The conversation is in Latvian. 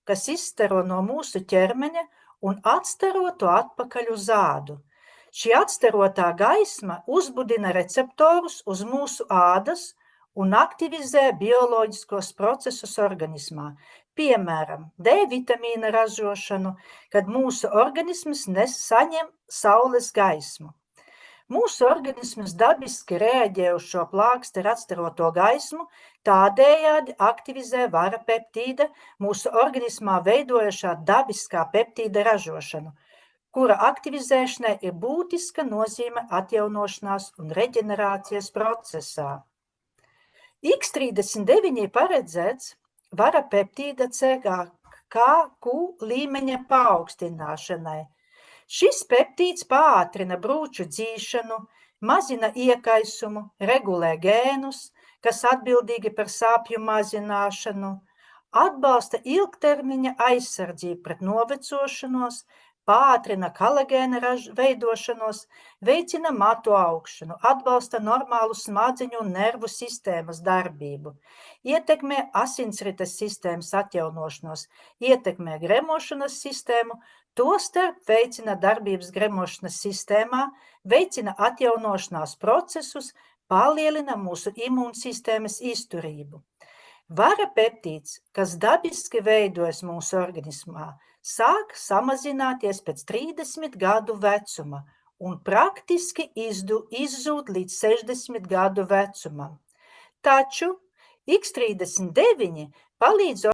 kas izstaro no mūsu ķermeņa un atstaro to atpakaļ uz ādu. Šī atstarotā gaisma uzbudina receptorus uz mūsu ādas un aktivizē bioloģiskos procesus organismā, piemēram, D vitamīna ražošanu, kad mūsu organisms saņem saules gaismu. Mūsu organisms dabiski reaģē uz šo plāksteri atstaroto gaismu, tādējādi aktivizē vara peptīda, mūsu organismā veidojošā dabiskā peptīda ražošanu, kura aktivizēšanai ir būtiska nozīme atjaunošanās un reģenerācijas procesā. X39 ir paredzēts vara peptīda CKQ līmeņa paaugstināšanai. Šis peptīds paātrina brūču dzīšanu, mazina iekaisumu, regulē gēnus, kas atbildīgi par sāpju mazināšanu, atbalsta ilgtermiņa aizsardzību pret novecošanos, paātrina kolagēna veidošanos, veicina matu augšanu, atbalsta normālu smadzeņu un nervu sistēmas darbību, ietekmē asinsrites sistēmas atjaunošanos, ietekmē gremošanas sistēmu, tostarp veicina darbības gremošanas sistēmā, veicina atjaunošanās procesus, palielina mūsu imūnsistēmas izturību. Vara peptīds, kas dabiski veidojas mūsu organismā, sāk samazināties pēc 30 gadu vecuma un praktiski izzūd līdz 60 gadu vecumam. Taču X39 palīdz